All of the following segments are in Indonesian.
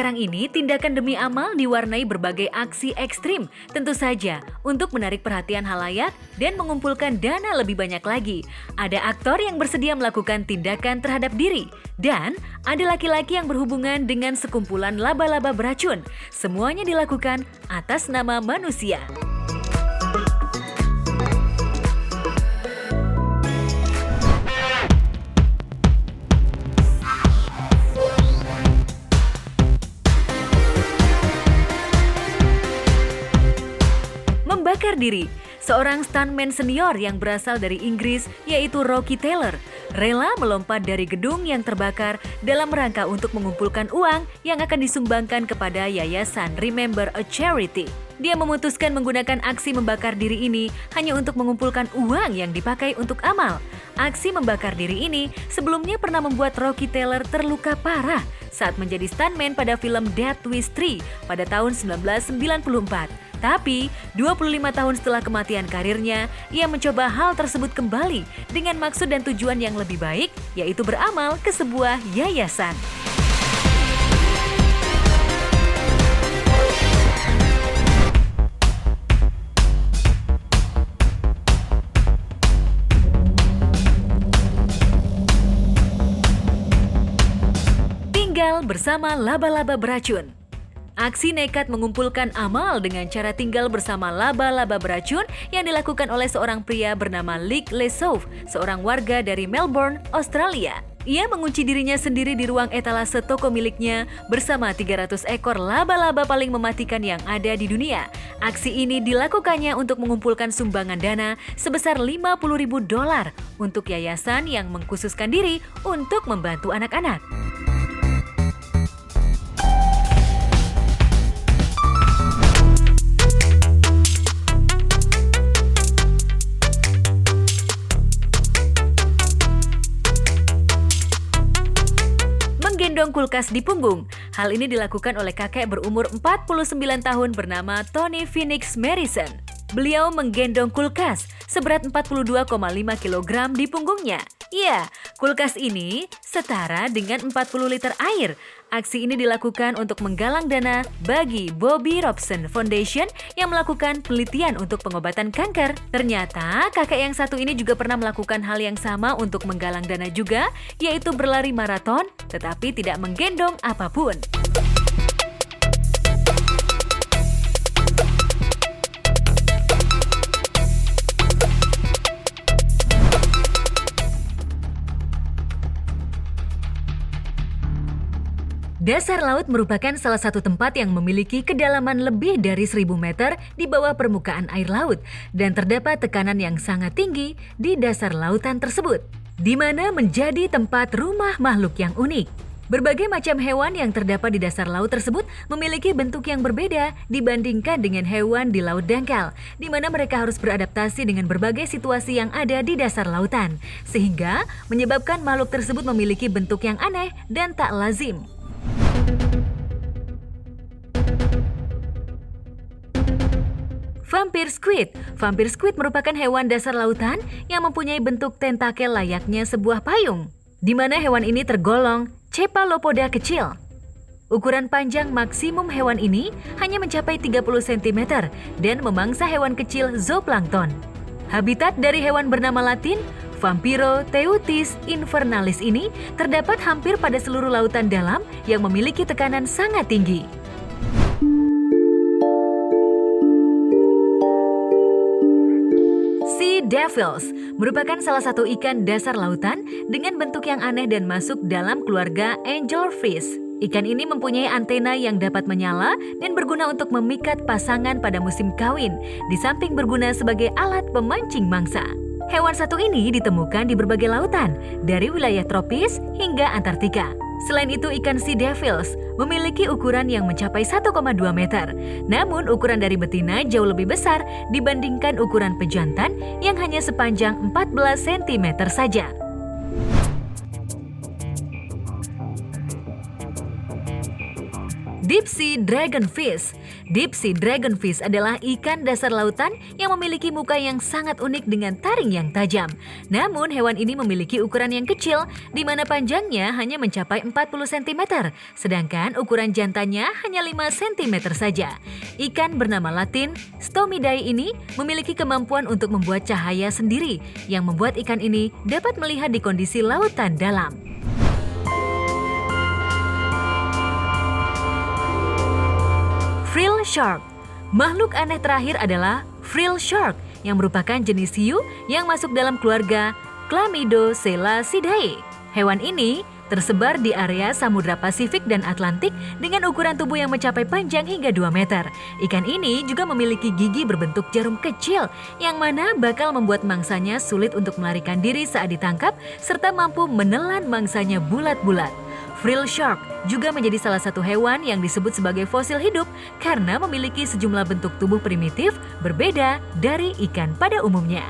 sekarang ini, tindakan demi amal diwarnai berbagai aksi ekstrim, tentu saja untuk menarik perhatian halayak dan mengumpulkan dana lebih banyak lagi. Ada aktor yang bersedia melakukan tindakan terhadap diri, dan ada laki-laki yang berhubungan dengan sekumpulan laba-laba beracun. Semuanya dilakukan atas nama manusia. Membakar diri. Seorang stuntman senior yang berasal dari Inggris, yaitu Rocky Taylor, rela melompat dari gedung yang terbakar dalam rangka untuk mengumpulkan uang yang akan disumbangkan kepada yayasan Remember a Charity. Dia memutuskan menggunakan aksi membakar diri ini hanya untuk mengumpulkan uang yang dipakai untuk amal. Aksi membakar diri ini sebelumnya pernah membuat Rocky Taylor terluka parah saat menjadi stuntman pada film Death Wish 3 pada tahun 1994. Tapi, 25 tahun setelah kematian karirnya, ia mencoba hal tersebut kembali dengan maksud dan tujuan yang lebih baik, yaitu beramal ke sebuah yayasan. Tinggal bersama laba-laba beracun. Aksi nekat mengumpulkan amal dengan cara tinggal bersama laba-laba beracun yang dilakukan oleh seorang pria bernama Luke Lesauve, seorang warga dari Melbourne, Australia. Ia mengunci dirinya sendiri di ruang etalase toko miliknya bersama 300 ekor laba-laba paling mematikan yang ada di dunia. Aksi ini dilakukannya untuk mengumpulkan sumbangan dana sebesar $50.000 untuk yayasan yang mengkhususkan diri untuk membantu anak-anak. Menggendong kulkas di punggung. Hal ini dilakukan oleh kakek berumur 49 tahun bernama Tony Phoenix Marison. Beliau menggendong kulkas seberat 42,5 kg di punggungnya. Ya, kulkas ini setara dengan 40 liter air. Aksi ini dilakukan untuk menggalang dana bagi Bobby Robson Foundation yang melakukan penelitian untuk pengobatan kanker. Ternyata kakek yang satu ini juga pernah melakukan hal yang sama untuk menggalang dana juga, yaitu berlari maraton, tetapi tidak menggendong apapun. Dasar laut merupakan salah satu tempat yang memiliki kedalaman lebih dari 1.000 meter di bawah permukaan air laut dan terdapat tekanan yang sangat tinggi di dasar lautan tersebut, di mana menjadi tempat rumah makhluk yang unik. Berbagai macam hewan yang terdapat di dasar laut tersebut memiliki bentuk yang berbeda dibandingkan dengan hewan di laut dangkal, di mana mereka harus beradaptasi dengan berbagai situasi yang ada di dasar lautan, sehingga menyebabkan makhluk tersebut memiliki bentuk yang aneh dan tak lazim. Vampire squid. Vampire squid merupakan hewan dasar lautan yang mempunyai bentuk tentakel layaknya sebuah payung, di mana hewan ini tergolong cephalopoda kecil. Ukuran panjang maksimum hewan ini hanya mencapai 30 cm dan memangsa hewan kecil zooplankton. Habitat dari hewan bernama Latin Vampiroteuthis invernalis ini terdapat hampir pada seluruh lautan dalam yang memiliki tekanan sangat tinggi. Sea devils merupakan salah satu ikan dasar lautan dengan bentuk yang aneh dan masuk dalam keluarga angelfish. Ikan ini mempunyai antena yang dapat menyala dan berguna untuk memikat pasangan pada musim kawin, di samping berguna sebagai alat pemancing mangsa. Hewan satu ini ditemukan di berbagai lautan, dari wilayah tropis hingga Antartika. Selain itu, ikan sea devils memiliki ukuran yang mencapai 1,2 meter. Namun, ukuran dari betina jauh lebih besar dibandingkan ukuran pejantan yang hanya sepanjang 14 cm saja. Deep Sea Dragonfish. Deep Sea Dragonfish adalah ikan dasar lautan yang memiliki muka yang sangat unik dengan taring yang tajam. Namun hewan ini memiliki ukuran yang kecil, di mana panjangnya hanya mencapai 40 cm, sedangkan ukuran jantannya hanya 5 cm saja. Ikan bernama Latin Stomidae ini memiliki kemampuan untuk membuat cahaya sendiri, yang membuat ikan ini dapat melihat di kondisi lautan dalam. Frill Shark. Makhluk aneh terakhir adalah Frill Shark yang merupakan jenis hiu yang masuk dalam keluarga Chlamydocelacidae. Hewan ini tersebar di area Samudra Pasifik dan Atlantik dengan ukuran tubuh yang mencapai panjang hingga 2 meter. Ikan ini juga memiliki gigi berbentuk jarum kecil yang mana bakal membuat mangsanya sulit untuk melarikan diri saat ditangkap serta mampu menelan mangsanya bulat-bulat. Frill Shark juga menjadi salah satu hewan yang disebut sebagai fosil hidup karena memiliki sejumlah bentuk tubuh primitif berbeda dari ikan pada umumnya.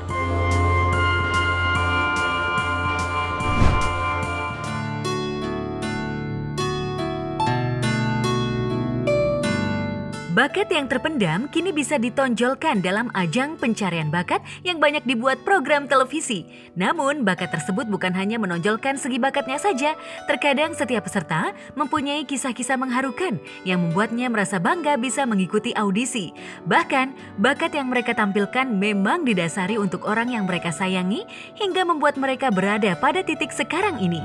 Bakat yang terpendam kini bisa ditonjolkan dalam ajang pencarian bakat yang banyak dibuat program televisi. Namun, bakat tersebut bukan hanya menonjolkan segi bakatnya saja. Terkadang setiap peserta mempunyai kisah-kisah mengharukan yang membuatnya merasa bangga bisa mengikuti audisi. Bahkan, bakat yang mereka tampilkan memang didasari untuk orang yang mereka sayangi hingga membuat mereka berada pada titik sekarang ini.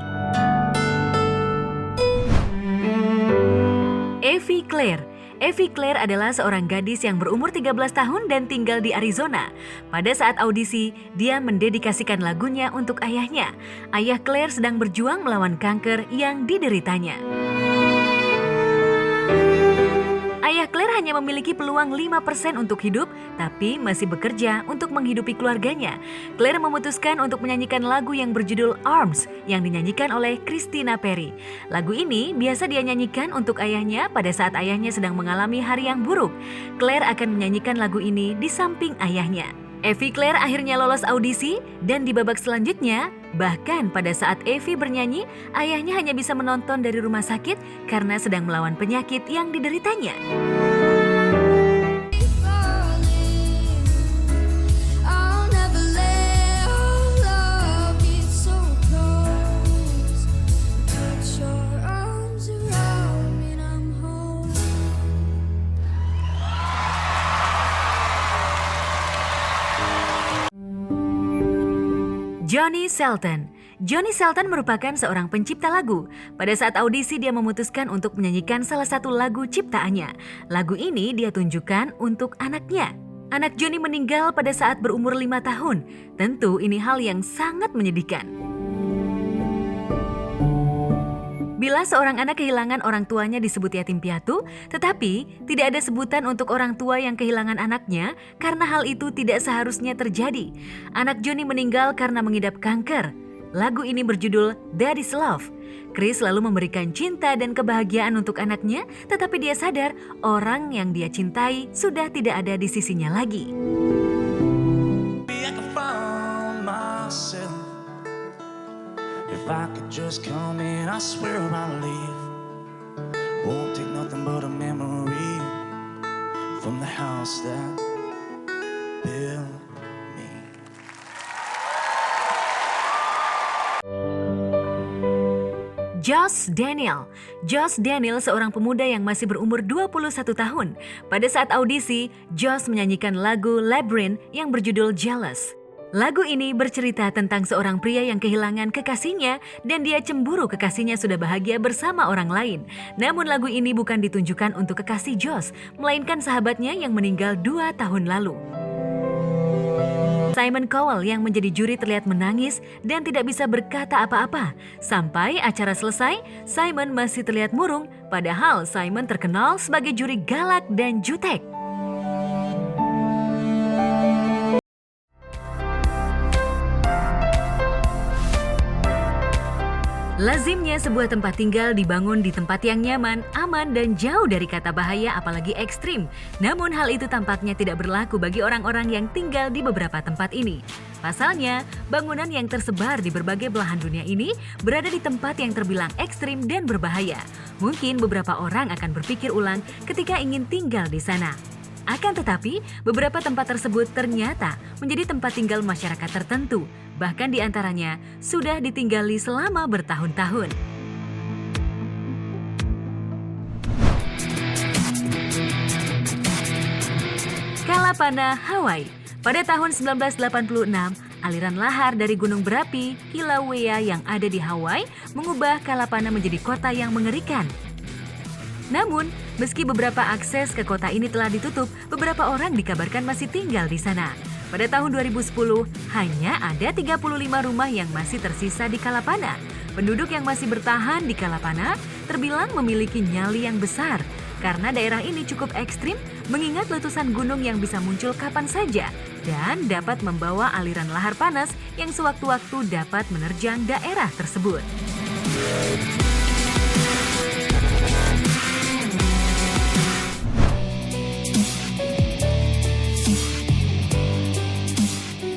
Evie Claire. Evie Claire adalah seorang gadis yang berumur 13 tahun dan tinggal di Arizona. Pada saat audisi, dia mendedikasikan lagunya untuk ayahnya. Ayah Claire sedang berjuang melawan kanker yang dideritanya. Ayah Claire hanya memiliki peluang 5% untuk hidup, tapi masih bekerja untuk menghidupi keluarganya. Claire memutuskan untuk menyanyikan lagu yang berjudul Arms yang dinyanyikan oleh Christina Perri. Lagu ini biasa dia nyanyikan untuk ayahnya pada saat ayahnya sedang mengalami hari yang buruk. Claire akan menyanyikan lagu ini di samping ayahnya. Evie Claire akhirnya lolos audisi dan di babak selanjutnya, bahkan pada saat Evie bernyanyi, ayahnya hanya bisa menonton dari rumah sakit karena sedang melawan penyakit yang dideritanya. Johnny Shelton. Johnny Shelton merupakan seorang pencipta lagu. Pada saat audisi dia memutuskan untuk menyanyikan salah satu lagu ciptaannya. Lagu ini dia tunjukkan untuk anaknya. Anak Johnny meninggal pada saat berumur 5 tahun. Tentu ini hal yang sangat menyedihkan. Bila seorang anak kehilangan orang tuanya disebut yatim piatu, tetapi tidak ada sebutan untuk orang tua yang kehilangan anaknya karena hal itu tidak seharusnya terjadi. Anak Johnny meninggal karena mengidap kanker. Lagu ini berjudul Daddy's Love. Chris selalu memberikan cinta dan kebahagiaan untuk anaknya, tetapi dia sadar orang yang dia cintai sudah tidak ada di sisinya lagi. If I could just come in, I swear I'll leave. Won't take nothing but a memory from the house that built me. Josh Daniel. Josh Daniel seorang pemuda yang masih berumur 21 tahun. Pada saat audisi, Josh menyanyikan lagu Labyrinth yang berjudul Jealous. Lagu ini bercerita tentang seorang pria yang kehilangan kekasihnya dan dia cemburu kekasihnya sudah bahagia bersama orang lain. Namun lagu ini bukan ditunjukkan untuk kekasih Josh, melainkan sahabatnya yang meninggal 2 tahun lalu. Simon Cowell yang menjadi juri terlihat menangis dan tidak bisa berkata apa-apa. Sampai acara selesai, Simon masih terlihat murung, padahal Simon terkenal sebagai juri galak dan jutek. Lazimnya sebuah tempat tinggal dibangun di tempat yang nyaman, aman, dan jauh dari kata bahaya apalagi ekstrim. Namun hal itu tampaknya tidak berlaku bagi orang-orang yang tinggal di beberapa tempat ini. Pasalnya, bangunan yang tersebar di berbagai belahan dunia ini berada di tempat yang terbilang ekstrim dan berbahaya. Mungkin beberapa orang akan berpikir ulang ketika ingin tinggal di sana. Akan tetapi, beberapa tempat tersebut ternyata menjadi tempat tinggal masyarakat tertentu, bahkan di antaranya sudah ditinggali selama bertahun-tahun. Kalapana, Hawaii. Pada tahun 1986, aliran lahar dari gunung berapi Kilauea yang ada di Hawaii mengubah Kalapana menjadi kota yang mengerikan. Namun, meski beberapa akses ke kota ini telah ditutup, beberapa orang dikabarkan masih tinggal di sana. Pada tahun 2010, hanya ada 35 rumah yang masih tersisa di Kalapana. Penduduk yang masih bertahan di Kalapana terbilang memiliki nyali yang besar, karena daerah ini cukup ekstrim mengingat letusan gunung yang bisa muncul kapan saja dan dapat membawa aliran lahar panas yang sewaktu-waktu dapat menerjang daerah tersebut.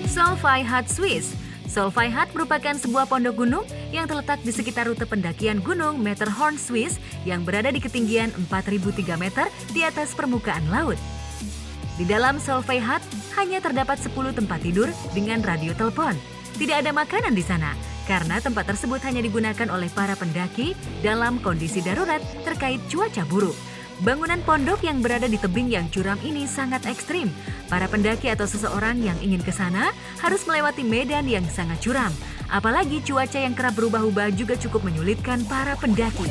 Solvay Hut, Swiss. Solvay Hut merupakan sebuah pondok gunung yang terletak di sekitar rute pendakian gunung Matterhorn, Swiss yang berada di ketinggian 4.003 meter di atas permukaan laut. Di dalam Solvay Hut hanya terdapat 10 tempat tidur dengan radio telepon. Tidak ada makanan di sana karena tempat tersebut hanya digunakan oleh para pendaki dalam kondisi darurat terkait cuaca buruk. Bangunan pondok yang berada di tebing yang curam ini sangat ekstrim. Para pendaki atau seseorang yang ingin ke sana harus melewati medan yang sangat curam. Apalagi cuaca yang kerap berubah-ubah juga cukup menyulitkan para pendaki.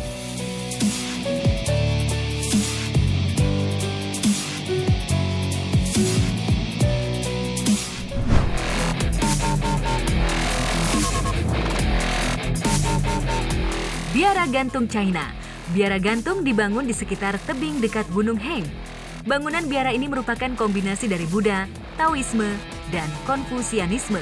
Biara Gantung, China. Biara gantung dibangun di sekitar tebing dekat Gunung Heng. Bangunan biara ini merupakan kombinasi dari Buddha, Taoisme, dan Konfusianisme.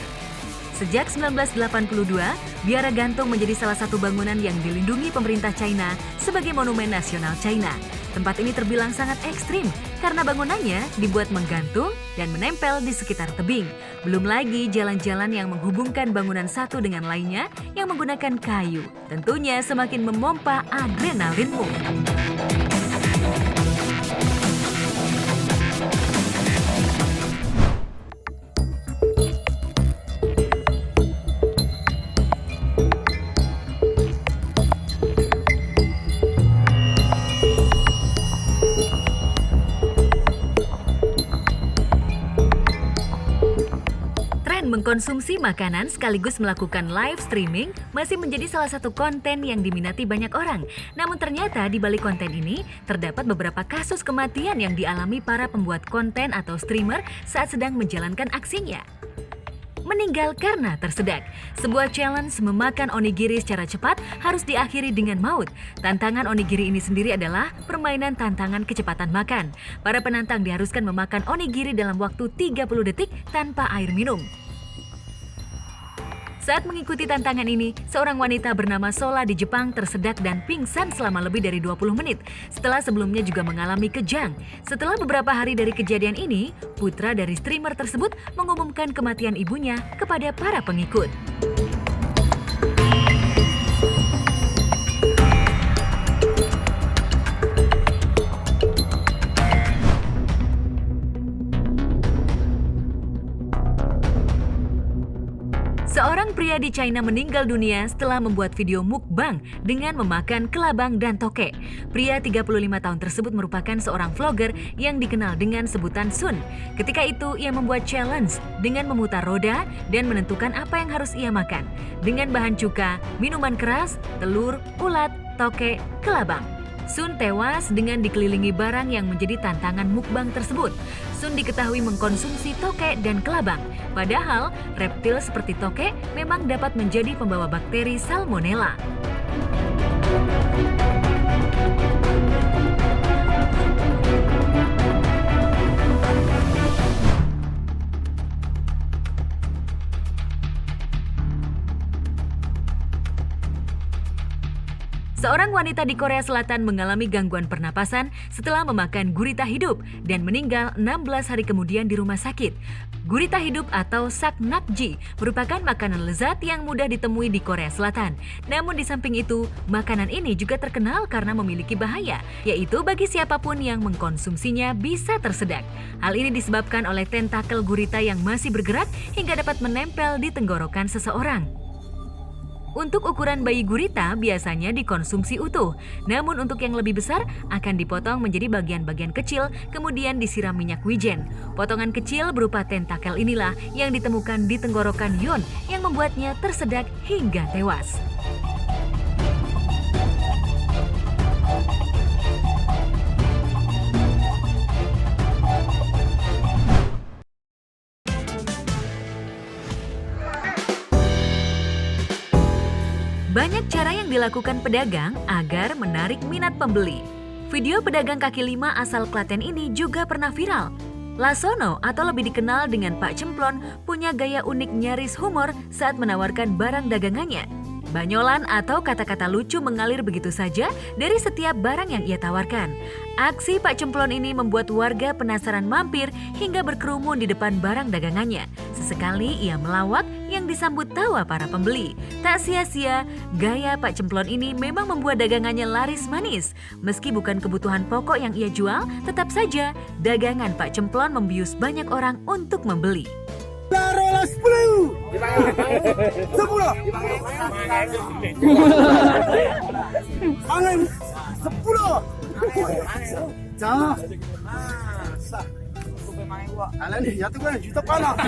Sejak 1982, biara gantung menjadi salah satu bangunan yang dilindungi pemerintah China sebagai monumen nasional China. Tempat ini terbilang sangat ekstrim karena bangunannya dibuat menggantung dan menempel di sekitar tebing. Belum lagi jalan-jalan yang menghubungkan bangunan satu dengan lainnya yang menggunakan kayu. Tentunya semakin memompa adrenalinmu. Mengkonsumsi makanan sekaligus melakukan live streaming masih menjadi salah satu konten yang diminati banyak orang. Namun ternyata di balik konten ini terdapat beberapa kasus kematian yang dialami para pembuat konten atau streamer saat sedang menjalankan aksinya. Meninggal karena tersedak. Sebuah challenge memakan onigiri secara cepat harus diakhiri dengan maut. Tantangan onigiri ini sendiri adalah permainan tantangan kecepatan makan. Para penantang diharuskan memakan onigiri dalam waktu 30 detik tanpa air minum. Saat mengikuti tantangan ini, seorang wanita bernama Sola di Jepang tersedak dan pingsan selama lebih dari 20 menit setelah sebelumnya juga mengalami kejang. Setelah beberapa hari dari kejadian ini, putra dari streamer tersebut mengumumkan kematian ibunya kepada para pengikut. Seorang pria di China meninggal dunia setelah membuat video mukbang dengan memakan kelabang dan tokek. Pria 35 tahun tersebut merupakan seorang vlogger yang dikenal dengan sebutan Sun. Ketika itu, ia membuat challenge dengan memutar roda dan menentukan apa yang harus ia makan. Dengan bahan cuka, minuman keras, telur, ulat, tokek, kelabang. Sun tewas dengan dikelilingi barang yang menjadi tantangan mukbang tersebut. Sun diketahui mengkonsumsi tokek dan kelabang. Padahal, reptil seperti tokek memang dapat menjadi pembawa bakteri Salmonella. Seorang wanita di Korea Selatan mengalami gangguan pernapasan setelah memakan gurita hidup dan meninggal 16 hari kemudian di rumah sakit. Gurita hidup atau saknakji merupakan makanan lezat yang mudah ditemui di Korea Selatan. Namun di samping itu, makanan ini juga terkenal karena memiliki bahaya, yaitu bagi siapapun yang mengkonsumsinya bisa tersedak. Hal ini disebabkan oleh tentakel gurita yang masih bergerak hingga dapat menempel di tenggorokan seseorang. Untuk ukuran bayi gurita biasanya dikonsumsi utuh, namun untuk yang lebih besar akan dipotong menjadi bagian-bagian kecil kemudian disiram minyak wijen. Potongan kecil berupa tentakel inilah yang ditemukan di tenggorokan Yon yang membuatnya tersedak hingga tewas. Banyak cara yang dilakukan pedagang agar menarik minat pembeli. Video pedagang kaki lima asal Klaten ini juga pernah viral. Lasono atau lebih dikenal dengan Pak Cemplon punya gaya unik nyaris humor saat menawarkan barang dagangannya. Banyolan atau kata-kata lucu mengalir begitu saja dari setiap barang yang ia tawarkan. Aksi Pak Cemplon ini membuat warga penasaran mampir hingga berkerumun di depan barang dagangannya. Sesekali ia melawak yang disambut tawa para pembeli. Tak sia-sia, gaya Pak Cemplon ini memang membuat dagangannya laris manis. Meski bukan kebutuhan pokok yang ia jual, tetap saja dagangan Pak Cemplon membius banyak orang untuk membeli. Taruhlah 10. 10. Tangan 10. Jangan. Alah ni, ya tu kan juta pala.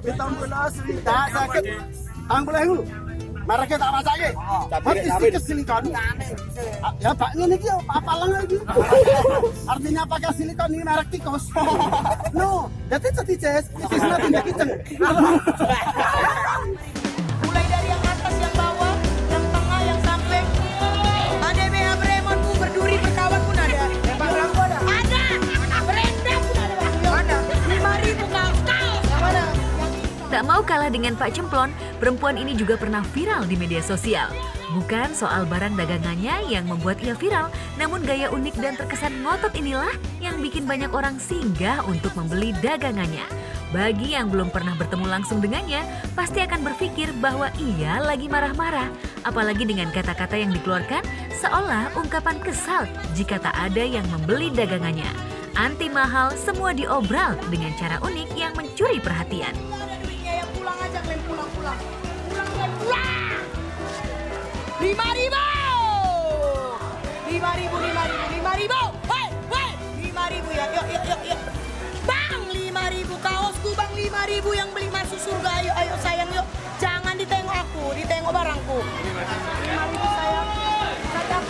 Kita bola asli dah sakit. Ang boleh dulu. Mereka tak masak ke? Tapi sikit silikon. Ya Pak ini apa lang lagi? Artinya pakai silikon ini merek tikus. No, that is a teaches. It is not in the kitchen. Mulai dari yang atas, yang bawah, yang tengah, yang samping. Ada BH Bremon pun berduri berkawan pun ada. Pak Lampu ada? Ada. Berenda pun ada. Mana? 5.000 kaos. Yang mana? Tak mau kalah dengan Pak Cemplon, perempuan ini juga pernah viral di media sosial. Bukan soal barang dagangannya yang membuat ia viral, namun gaya unik dan terkesan ngotot inilah yang bikin banyak orang singgah untuk membeli dagangannya. Bagi yang belum pernah bertemu langsung dengannya, pasti akan berpikir bahwa ia lagi marah-marah. Apalagi dengan kata-kata yang dikeluarkan seolah ungkapan kesal jika tak ada yang membeli dagangannya. Anti mahal semua diobral dengan cara unik yang mencuri perhatian. Ya pulang aja, kalian pulang. Pulang. 5.000. 5.000. Hei. 5.000 ya. Yuk. Bang, 5.000 kaosku, Bang. 5.000 yang beli masuk surga. Ayo sayang, yuk. Jangan ditengok aku, ditengok barangku. 5.000 sayang. Sayang,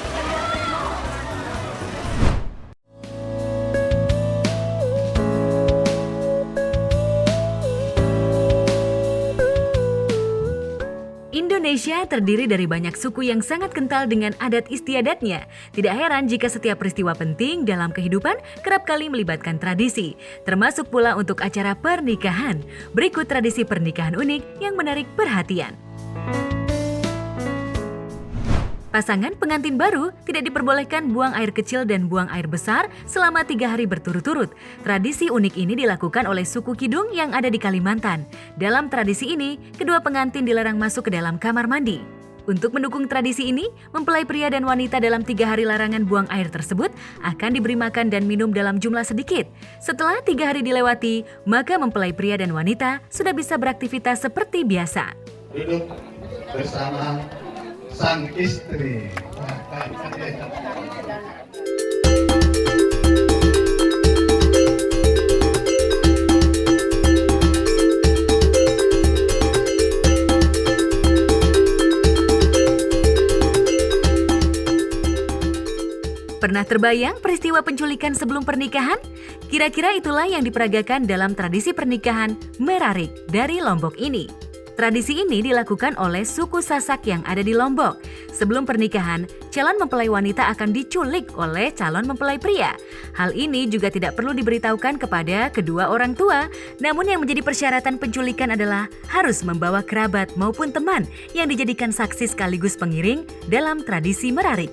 Indonesia terdiri dari banyak suku yang sangat kental dengan adat istiadatnya. Tidak heran jika setiap peristiwa penting dalam kehidupan kerap kali melibatkan tradisi, termasuk pula untuk acara pernikahan. Berikut tradisi pernikahan unik yang menarik perhatian. Pasangan pengantin baru tidak diperbolehkan buang air kecil dan buang air besar selama 3 hari berturut-turut. Tradisi unik ini dilakukan oleh suku Kidung yang ada di Kalimantan. Dalam tradisi ini, kedua pengantin dilarang masuk ke dalam kamar mandi. Untuk mendukung tradisi ini, mempelai pria dan wanita dalam 3 hari larangan buang air tersebut akan diberi makan dan minum dalam jumlah sedikit. Setelah 3 hari dilewati, maka mempelai pria dan wanita sudah bisa beraktivitas seperti biasa. Duduk bersama sang istri. Pernah terbayang peristiwa penculikan sebelum pernikahan? Kira-kira itulah yang diperagakan dalam tradisi pernikahan Merarik dari Lombok ini. Tradisi ini dilakukan oleh suku Sasak yang ada di Lombok. Sebelum pernikahan, calon mempelai wanita akan diculik oleh calon mempelai pria. Hal ini juga tidak perlu diberitahukan kepada kedua orang tua. Namun yang menjadi persyaratan penculikan adalah harus membawa kerabat maupun teman yang dijadikan saksi sekaligus pengiring dalam tradisi Merarik.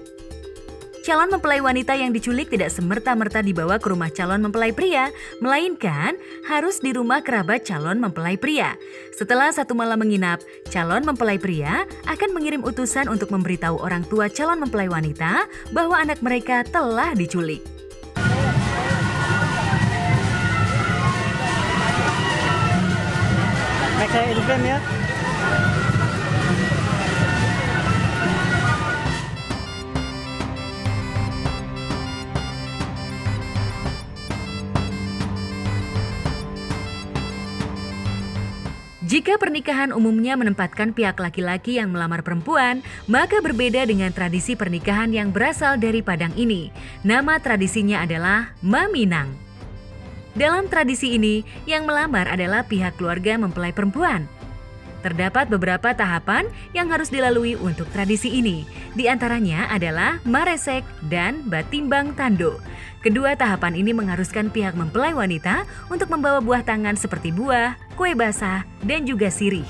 Calon mempelai wanita yang diculik tidak semerta-merta dibawa ke rumah calon mempelai pria, melainkan harus di rumah kerabat calon mempelai pria. Setelah 1 malam menginap, calon mempelai pria akan mengirim utusan untuk memberitahu orang tua calon mempelai wanita bahwa anak mereka telah diculik. Mereka Instagram ya. Jika pernikahan umumnya menempatkan pihak laki-laki yang melamar perempuan, maka berbeda dengan tradisi pernikahan yang berasal dari Padang ini. Nama tradisinya adalah Maminang. Dalam tradisi ini, yang melamar adalah pihak keluarga mempelai perempuan. Terdapat beberapa tahapan yang harus dilalui untuk tradisi ini. Di antaranya adalah maresek dan batimbang tando. Kedua tahapan ini mengharuskan pihak mempelai wanita untuk membawa buah tangan seperti buah, kue basah, dan juga sirih.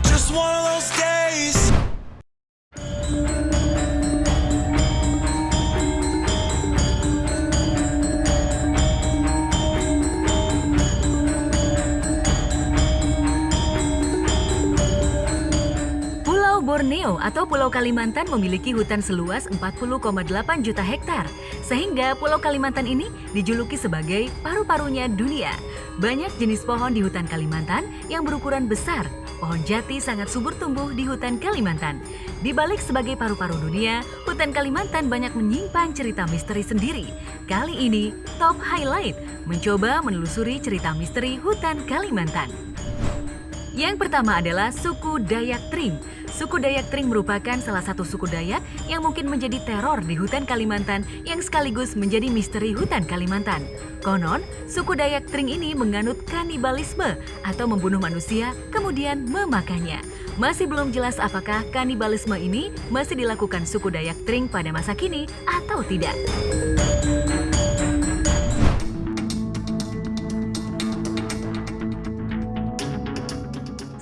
Just one of those days. Pulau Borneo atau Pulau Kalimantan memiliki hutan seluas 40,8 juta hektar, sehingga Pulau Kalimantan ini dijuluki sebagai paru-parunya dunia. Banyak jenis pohon di hutan Kalimantan yang berukuran besar. Pohon jati sangat subur tumbuh di hutan Kalimantan. Di balik sebagai paru-paru dunia, hutan Kalimantan banyak menyimpan cerita misteri sendiri. Kali ini, Top Highlight mencoba menelusuri cerita misteri hutan Kalimantan. Yang pertama adalah suku Dayak Tring. Suku Dayak Tring merupakan salah satu suku Dayak yang mungkin menjadi teror di hutan Kalimantan yang sekaligus menjadi misteri hutan Kalimantan. Konon, suku Dayak Tring ini menganut kanibalisme atau membunuh manusia kemudian memakannya. Masih belum jelas apakah kanibalisme ini masih dilakukan suku Dayak Tring pada masa kini atau tidak.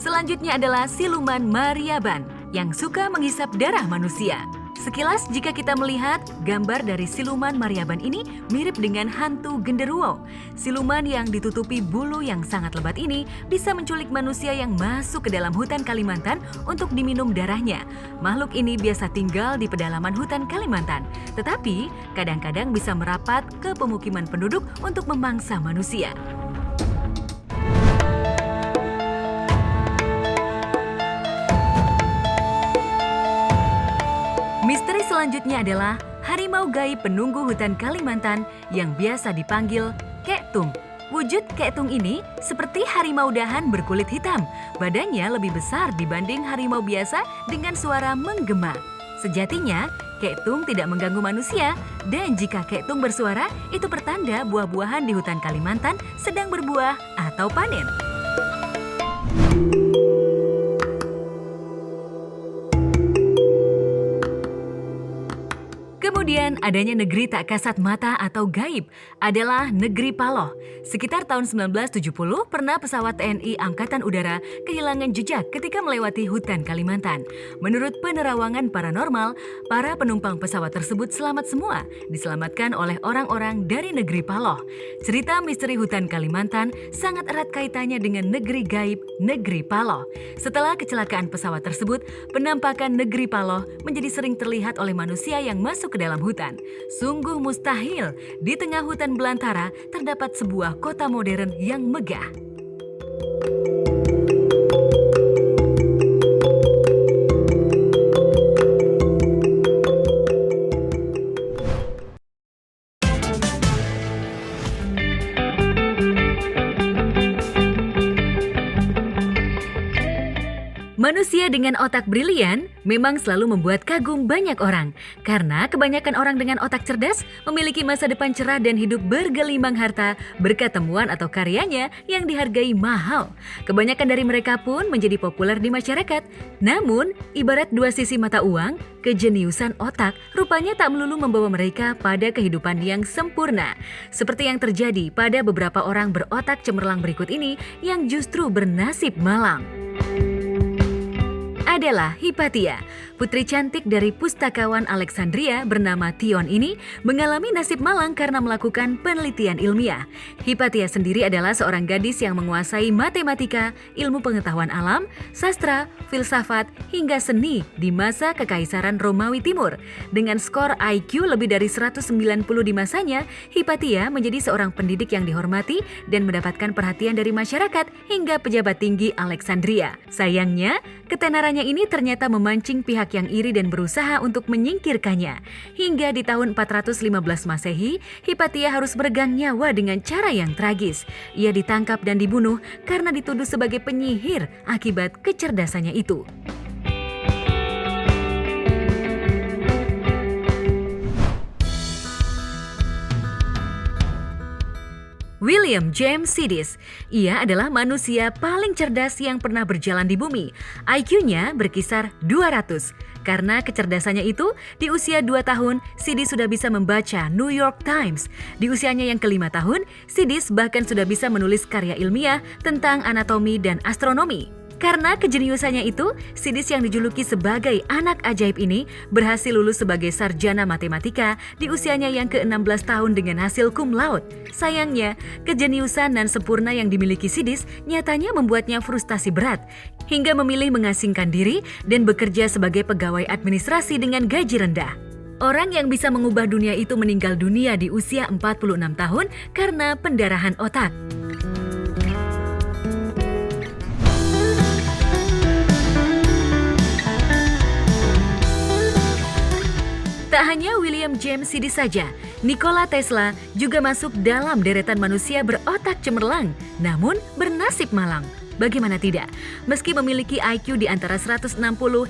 Selanjutnya adalah siluman Mariaban yang suka menghisap darah manusia. Sekilas jika kita melihat gambar dari siluman Mariaban ini mirip dengan hantu genderuwo. Siluman yang ditutupi bulu yang sangat lebat ini bisa menculik manusia yang masuk ke dalam hutan Kalimantan untuk diminum darahnya. Makhluk ini biasa tinggal di pedalaman hutan Kalimantan, tetapi kadang-kadang bisa merapat ke pemukiman penduduk untuk memangsa manusia. Misteri selanjutnya adalah harimau gaib penunggu hutan Kalimantan yang biasa dipanggil Kektung. Wujud Kektung ini seperti harimau dahan berkulit hitam. Badannya lebih besar dibanding harimau biasa dengan suara menggema. Sejatinya, Kektung tidak mengganggu manusia. Dan jika Kektung bersuara, itu pertanda buah-buahan di hutan Kalimantan sedang berbuah atau panen. Kemudian adanya negeri tak kasat mata atau gaib adalah negeri Paloh. Sekitar tahun 1970 pernah pesawat TNI Angkatan Udara kehilangan jejak ketika melewati hutan Kalimantan. Menurut penerawangan paranormal, para penumpang pesawat tersebut selamat semua, diselamatkan oleh orang-orang dari negeri Paloh. Cerita misteri hutan Kalimantan sangat erat kaitannya dengan negeri gaib negeri Paloh. Setelah kecelakaan pesawat tersebut, penampakan negeri Paloh menjadi sering terlihat oleh manusia yang masuk ke dalam hutan. Sungguh mustahil di tengah hutan belantara terdapat sebuah kota modern yang megah. Manusia Pria dengan otak brilian memang selalu membuat kagum banyak orang karena kebanyakan orang dengan otak cerdas memiliki masa depan cerah dan hidup bergelimang harta berkat temuan atau karyanya yang dihargai mahal. Kebanyakan dari mereka pun menjadi populer di masyarakat. Namun, ibarat dua sisi mata uang, kejeniusan otak rupanya tak melulu membawa mereka pada kehidupan yang sempurna. Seperti yang terjadi pada beberapa orang berotak cemerlang berikut ini yang justru bernasib malang. Adalah Hypatia, putri cantik dari pustakawan Alexandria bernama Theon ini mengalami nasib malang karena melakukan penelitian ilmiah. Hypatia sendiri adalah seorang gadis yang menguasai matematika, ilmu pengetahuan alam, sastra, filsafat, hingga seni di masa Kekaisaran Romawi Timur. Dengan skor IQ lebih dari 190 di masanya, Hypatia menjadi seorang pendidik yang dihormati dan mendapatkan perhatian dari masyarakat hingga pejabat tinggi Alexandria. Sayangnya, ketenarannya ini ternyata memancing pihak yang iri dan berusaha untuk menyingkirkannya. Hingga di tahun 415 Masehi, Hypatia harus meregang nyawa dengan cara yang tragis. Ia ditangkap dan dibunuh karena dituduh sebagai penyihir akibat kecerdasannya itu. William James Sidis. Ia adalah manusia paling cerdas yang pernah berjalan di bumi. IQ-nya berkisar 200. Karena kecerdasannya itu, di usia 2 tahun, Sidis sudah bisa membaca New York Times. Di usianya yang ke-5 tahun, Sidis bahkan sudah bisa menulis karya ilmiah tentang anatomi dan astronomi. Karena kejeniusannya itu, Sidis yang dijuluki sebagai anak ajaib ini berhasil lulus sebagai sarjana matematika di usianya yang ke-16 tahun dengan hasil cum laude. Sayangnya, kejeniusan dan sempurna yang dimiliki Sidis nyatanya membuatnya frustasi berat, hingga memilih mengasingkan diri dan bekerja sebagai pegawai administrasi dengan gaji rendah. Orang yang bisa mengubah dunia itu meninggal dunia di usia 46 tahun karena pendarahan otak. Tak hanya William James Sidis saja, Nikola Tesla juga masuk dalam deretan manusia berotak cemerlang, namun bernasib malang. Bagaimana tidak? Meski memiliki IQ di antara 160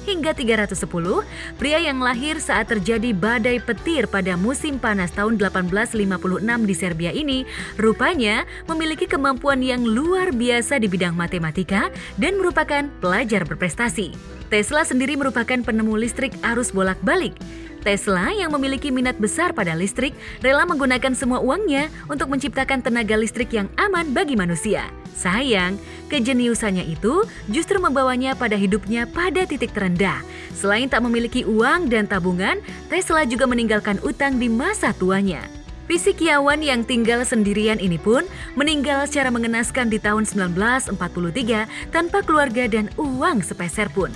hingga 310, pria yang lahir saat terjadi badai petir pada musim panas tahun 1856 di Serbia ini rupanya memiliki kemampuan yang luar biasa di bidang matematika dan merupakan pelajar berprestasi. Tesla sendiri merupakan penemu listrik arus bolak-balik. Tesla yang memiliki minat besar pada listrik rela menggunakan semua uangnya untuk menciptakan tenaga listrik yang aman bagi manusia. Sayang, kejeniusannya itu justru membawanya pada hidupnya pada titik terendah. Selain tak memiliki uang dan tabungan, Tesla juga meninggalkan utang di masa tuanya. Fisikiawan yang tinggal sendirian ini pun meninggal secara mengenaskan di tahun 1943 tanpa keluarga dan uang sepeser pun.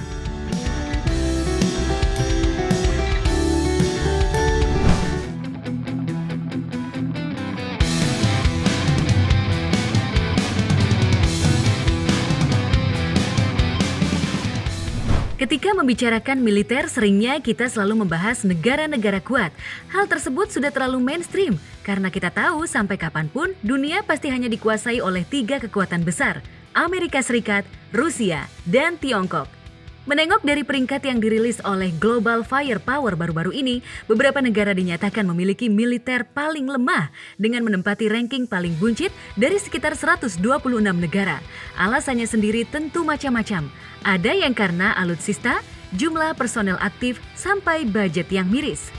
Ketika membicarakan militer, seringnya kita selalu membahas negara-negara kuat. Hal tersebut sudah terlalu mainstream, karena kita tahu sampai kapanpun dunia pasti hanya dikuasai oleh 3 kekuatan besar, Amerika Serikat, Rusia, dan Tiongkok. Menengok dari peringkat yang dirilis oleh Global Firepower baru-baru ini, beberapa negara dinyatakan memiliki militer paling lemah dengan menempati ranking paling buncit dari sekitar 126 negara. Alasannya sendiri tentu macam-macam. Ada yang karena alutsista, jumlah personel aktif, sampai budget yang miris.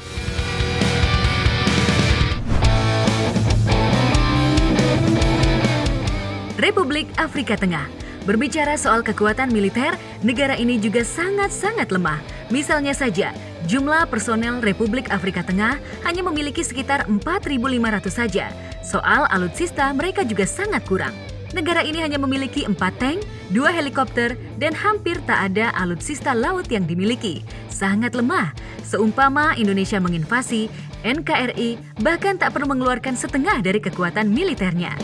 Republik Afrika Tengah. Berbicara soal kekuatan militer, negara ini juga sangat-sangat lemah. Misalnya saja, jumlah personel Republik Afrika Tengah hanya memiliki sekitar 4.500 saja. Soal alutsista, mereka juga sangat kurang. Negara ini hanya memiliki 4 tank, 2 helikopter, dan hampir tak ada alutsista laut yang dimiliki. Sangat lemah. Seumpama Indonesia menginvasi, NKRI bahkan tak perlu mengeluarkan setengah dari kekuatan militernya.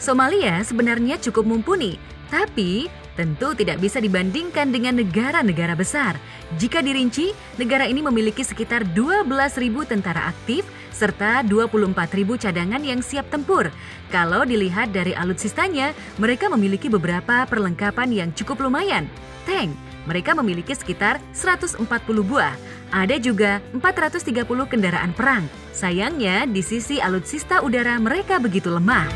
Somalia sebenarnya cukup mumpuni, tapi tentu tidak bisa dibandingkan dengan negara-negara besar. Jika dirinci, negara ini memiliki sekitar 12.000 tentara aktif serta 24.000 cadangan yang siap tempur. Kalau dilihat dari alutsistanya, mereka memiliki beberapa perlengkapan yang cukup lumayan. Tank, mereka memiliki sekitar 140 buah. Ada juga 430 kendaraan perang. Sayangnya, di sisi alutsista udara mereka begitu lemah.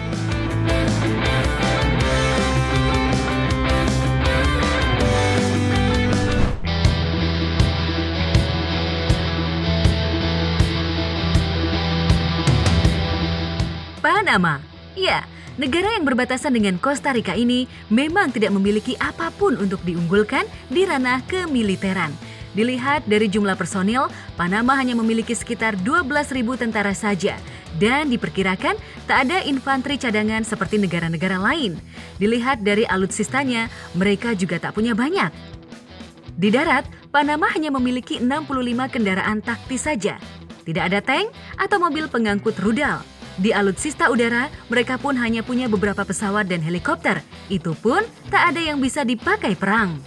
Panama. Ya, negara yang berbatasan dengan Costa Rica ini memang tidak memiliki apapun untuk diunggulkan di ranah kemiliteran. Dilihat dari jumlah personil, Panama hanya memiliki sekitar 12.000 tentara saja. Dan diperkirakan tak ada infanteri cadangan seperti negara-negara lain. Dilihat dari alutsistanya, mereka juga tak punya banyak. Di darat, Panama hanya memiliki 65 kendaraan taktis saja. Tidak ada tank atau mobil pengangkut rudal. Di alutsista udara, mereka pun hanya punya beberapa pesawat dan helikopter. Itu pun tak ada yang bisa dipakai perang.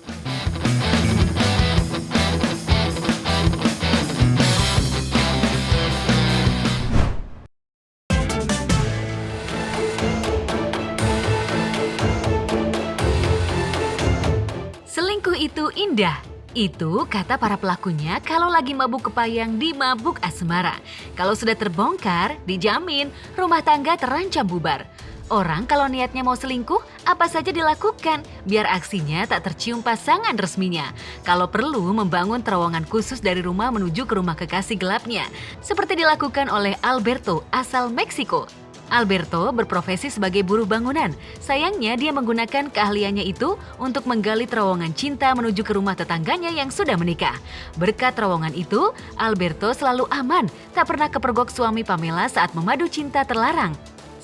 Selingkuh itu indah. Itu kata para pelakunya kalau lagi mabuk kepayang di Mabuk Asmara. Kalau sudah terbongkar, dijamin rumah tangga terancam bubar. Orang kalau niatnya mau selingkuh, apa saja dilakukan biar aksinya tak tercium pasangan resminya. Kalau perlu membangun terowongan khusus dari rumah menuju ke rumah kekasih gelapnya, seperti dilakukan oleh Alberto asal Meksiko. Alberto berprofesi sebagai buruh bangunan. Sayangnya dia menggunakan keahliannya itu untuk menggali terowongan cinta menuju ke rumah tetangganya yang sudah menikah. Berkat terowongan itu, Alberto selalu aman, tak pernah kepergok suami Pamela saat memadu cinta terlarang.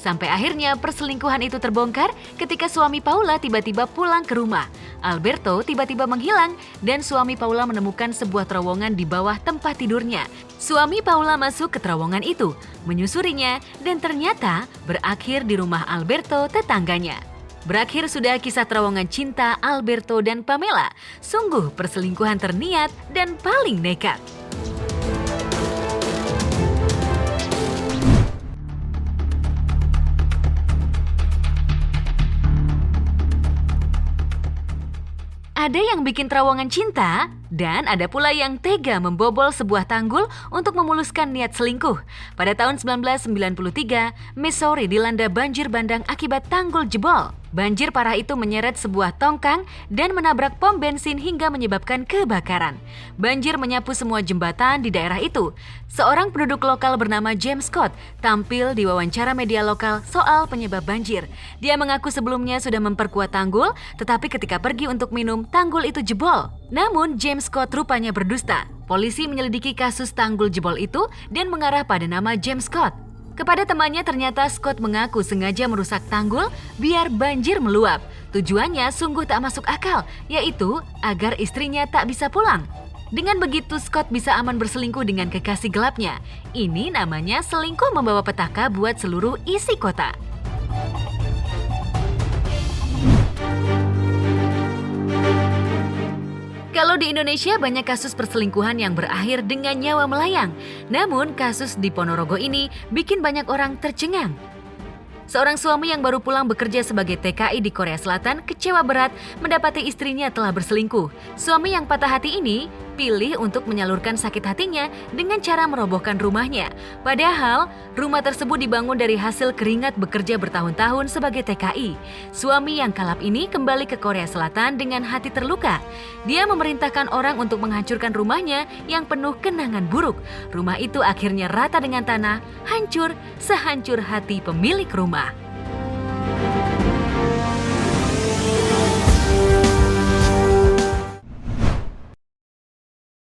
Sampai akhirnya perselingkuhan itu terbongkar ketika suami Paula tiba-tiba pulang ke rumah. Alberto tiba-tiba menghilang dan suami Paula menemukan sebuah terowongan di bawah tempat tidurnya. Suami Paula masuk ke terowongan itu, menyusurinya dan ternyata berakhir di rumah Alberto tetangganya. Berakhir sudah kisah terowongan cinta Alberto dan Pamela. Sungguh perselingkuhan terniat dan paling nekat. Ada yang bikin terowongan cinta, dan ada pula yang tega membobol sebuah tanggul untuk memuluskan niat selingkuh. Pada tahun 1993, Missouri dilanda banjir bandang akibat tanggul jebol. Banjir parah itu menyeret sebuah tongkang dan menabrak pom bensin hingga menyebabkan kebakaran. Banjir menyapu semua jembatan di daerah itu. Seorang penduduk lokal bernama James Scott tampil di wawancara media lokal soal penyebab banjir. Dia mengaku sebelumnya sudah memperkuat tanggul, tetapi ketika pergi untuk minum, tanggul itu jebol. Namun James Scott rupanya berdusta. Polisi menyelidiki kasus tanggul jebol itu dan mengarah pada nama James Scott. Kepada temannya ternyata Scott mengaku sengaja merusak tanggul biar banjir meluap. Tujuannya sungguh tak masuk akal, yaitu agar istrinya tak bisa pulang. Dengan begitu Scott bisa aman berselingkuh dengan kekasih gelapnya. Ini namanya selingkuh membawa petaka buat seluruh isi kota. Kalau di Indonesia banyak kasus perselingkuhan yang berakhir dengan nyawa melayang. Namun kasus di Ponorogo ini bikin banyak orang tercengang. Seorang suami yang baru pulang bekerja sebagai TKI di Korea Selatan kecewa berat mendapati istrinya telah berselingkuh. Suami yang patah hati ini pilih untuk menyalurkan sakit hatinya dengan cara merobohkan rumahnya. Padahal, rumah tersebut dibangun dari hasil keringat bekerja bertahun-tahun sebagai TKI. Suami yang kalap ini kembali ke Korea Selatan dengan hati terluka. Dia memerintahkan orang untuk menghancurkan rumahnya yang penuh kenangan buruk. Rumah itu akhirnya rata dengan tanah, hancur sehancur hati pemilik rumah.